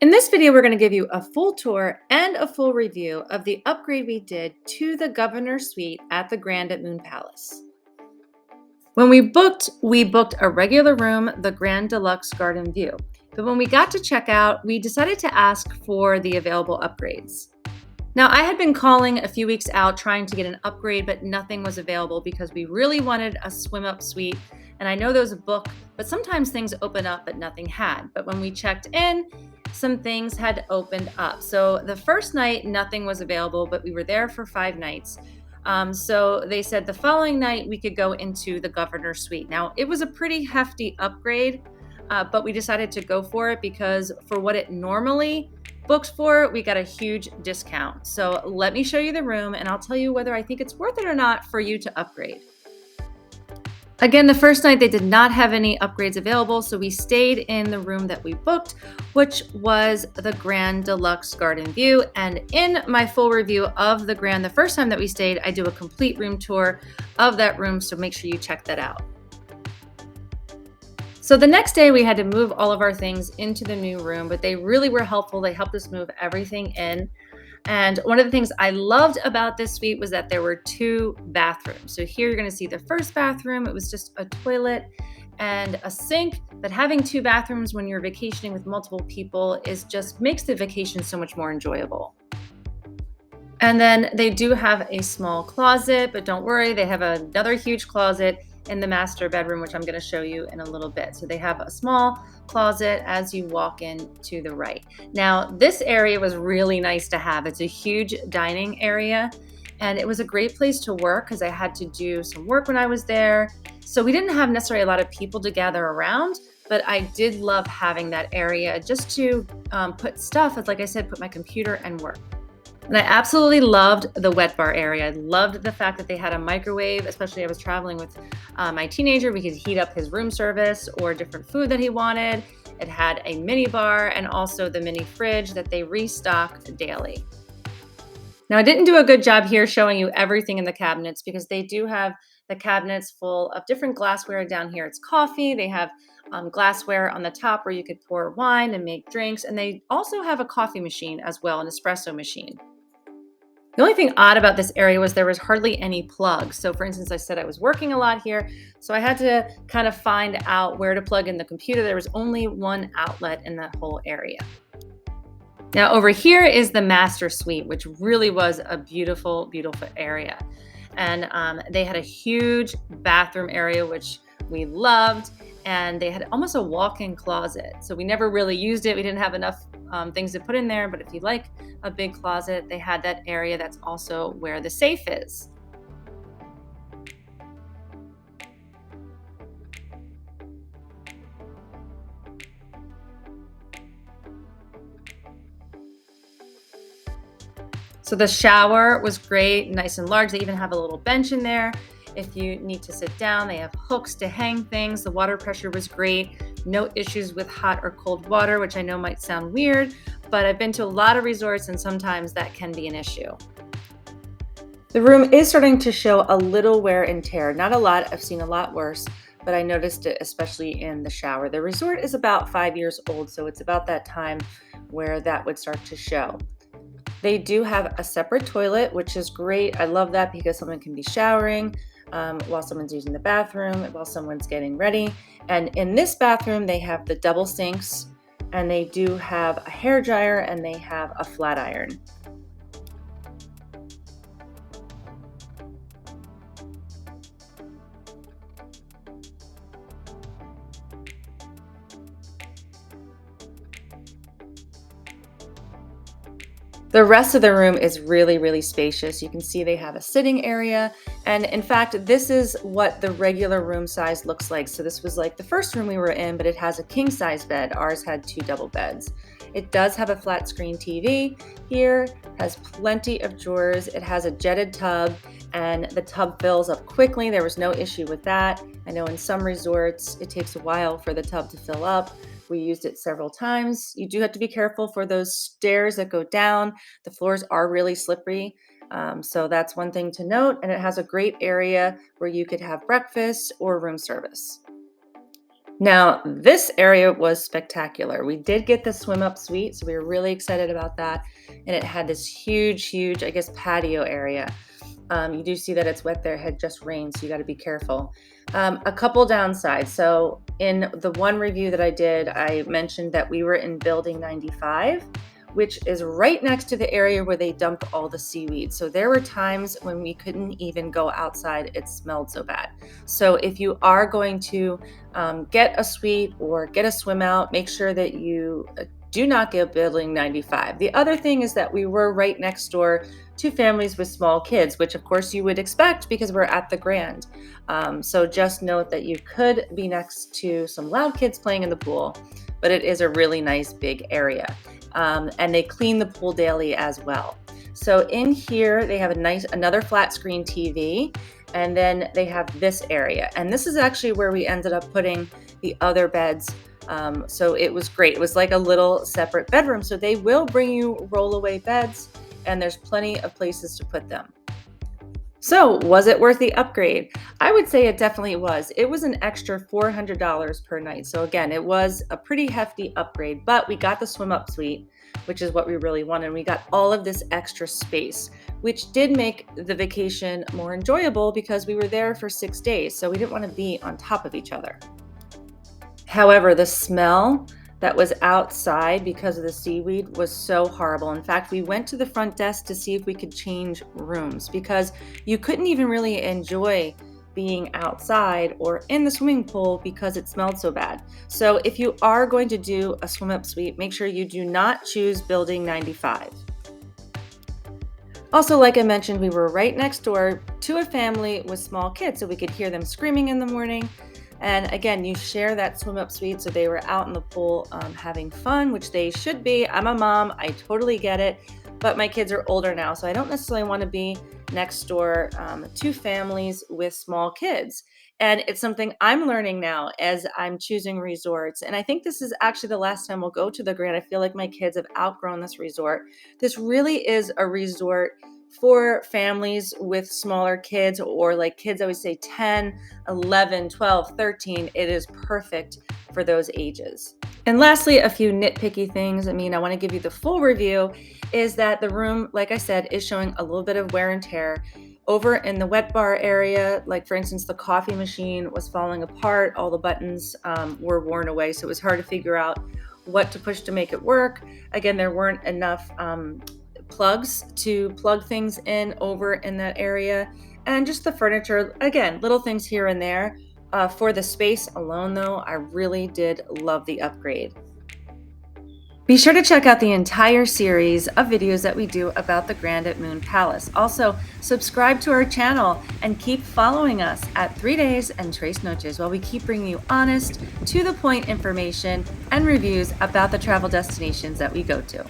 In this video, we're going to give you a full tour and a full review of the upgrade we did to the Governor's Suite at the Grand at Moon Palace. When we booked a regular room, the Grand Deluxe Garden View. But when we got to check out, we decided to ask for the available upgrades. Now, I had been calling a few weeks out trying to get an upgrade, but nothing was available because we really wanted a swim up suite. And I know there was a book, but sometimes things open up, but nothing had. But when we checked in, some things had opened up. So the first night, nothing was available, but we were there for 5 nights. So they said the following night we could go into the Governor's Suite. Now, it was a pretty hefty upgrade, but we decided to go for it because for what it normally books for, we got a huge discount. So let me show you the room and I'll tell you whether I think it's worth it or not for you to upgrade. Again, the first night they did not have any upgrades available, so we stayed in the room that we booked, which was the Grand Deluxe Garden View. And in my full review of the Grand, the first time that we stayed, I do a complete room tour of that room, so make sure you check that out. So the next day we had to move all of our things into the new room, but they really were helpful. They helped us move everything in. And one of the things I loved about this suite was that there were 2 bathrooms. So here you're going to see the first bathroom. It was just a toilet and a sink, but having 2 bathrooms when you're vacationing with multiple people just makes the vacation so much more enjoyable. And then they do have a small closet, but don't worry, they have another huge closet in the master bedroom, which I'm going to show you in a little bit. So they have a small closet as you walk in to the right. Now, this area was really nice to have. It's a huge dining area, and it was a great place to work because I had to do some work when I was there. So we didn't have necessarily a lot of people to gather around, but I did love having that area just to put stuff, as like I said, put my computer and work. And I absolutely loved the wet bar area. I loved the fact that they had a microwave, especially I was traveling with my teenager. We could heat up his room service or different food that he wanted. It had a mini bar and also the mini fridge that they restocked daily. Now, I didn't do a good job here showing you everything in the cabinets because they do have the cabinets full of different glassware. Down here, it's coffee. They have glassware on the top where you could pour wine and make drinks. And they also have a coffee machine as well, an espresso machine. The only thing odd about this area was there was hardly any plugs. So for instance, I said I was working a lot here, so I had to kind of find out where to plug in the computer. There was only one outlet in that whole area. Now over here is the master suite, which really was a beautiful, beautiful area. And they had a huge bathroom area, which we loved. And they had almost a walk-in closet. So we never really used it. We didn't have enough things to put in there, but if you like a big closet, they had that area that's also where the safe is. So the shower was great, nice and large. They even have a little bench in there. If you need to sit down, they have hooks to hang things. The water pressure was great. No issues with hot or cold water, which I know might sound weird, but I've been to a lot of resorts and sometimes that can be an issue. The room is starting to show a little wear and tear. Not a lot, I've seen a lot worse, but I noticed it especially in the shower. The resort is about 5 years old, so it's about that time where that would start to show. They do have a separate toilet, which is great. I love that because someone can be showering while someone's using the bathroom, while someone's getting ready. And in this bathroom, they have the double sinks, and they do have a hair dryer, and they have a flat iron. The rest of the room is really, really spacious. You can see they have a sitting area. And in fact, this is what the regular room size looks like. So this was like the first room we were in, but it has a king size bed. Ours had 2 double beds. It does have a flat screen TV here, has plenty of drawers. It has a jetted tub and the tub fills up quickly. There was no issue with that. I know in some resorts, it takes a while for the tub to fill up. We used it several times. You do have to be careful for those stairs that go down. The floors are really slippery. So that's one thing to note. And it has a great area where you could have breakfast or room service. Now, this area was spectacular. We did get the swim up suite, so we were really excited about that. And it had this huge, huge, I guess, patio area. You do see that it's wet there, it had just rained, so you got to be careful. A couple downsides. So, in the one review that I did, I mentioned that we were in building 95, which is right next to the area where they dump all the seaweed. So, there were times when we couldn't even go outside, it smelled so bad. So, if you are going to get a suite or get a swim out, make sure that you do not get building 95. The other thing is that we were right next door to families with small kids, which of course you would expect because we're at the Grand. So just note that you could be next to some loud kids playing in the pool, but it is a really nice big area. And they clean the pool daily as well. So in here, they have another flat screen TV, and then they have this area. And this is actually where we ended up putting the other beds. So it was great. It was like a little separate bedroom. So they will bring you rollaway beds, and there's plenty of places to put them. So was it worth the upgrade? I would say it definitely was. It was an extra $400 per night. So again, it was a pretty hefty upgrade, but we got the swim up suite, which is what we really wanted. We got all of this extra space, which did make the vacation more enjoyable because we were there for 6 days. So we didn't want to be on top of each other. However, the smell that was outside because of the seaweed was so horrible. In fact, we went to the front desk to see if we could change rooms because you couldn't even really enjoy being outside or in the swimming pool because it smelled so bad. So if you are going to do a swim up suite, make sure you do not choose building 95. Also, like I mentioned, we were right next door to a family with small kids, so we could hear them screaming in the morning. And again, you share that swim up suite, so they were out in the pool having fun, which they should be. I'm a mom, I totally get it, but my kids are older now, so I don't necessarily want to be next door to families with small kids. And it's something I'm learning now as I'm choosing resorts. And I think this is actually the last time we'll go to the Grand. I feel like my kids have outgrown this resort. This really is a resort for families with smaller kids, or like kids, I would say 10, 11, 12, 13. It is perfect for those ages. And lastly, a few nitpicky things. I want to give you the full review, is that the room, like I said, is showing a little bit of wear and tear. Over in the wet bar area, like for instance, the coffee machine was falling apart. All the buttons were worn away, so it was hard to figure out what to push to make it work. Again, there weren't enough plugs to plug things in over in that area, and just the furniture, again, little things here and there. For the space alone though, I really did love the upgrade. Be sure to check out the entire series of videos that we do about the Grand at Moon Palace. Also, subscribe to our channel and keep following us at 3 Days and Tres Noches while we keep bringing you honest, to the point information and reviews about the travel destinations that we go to.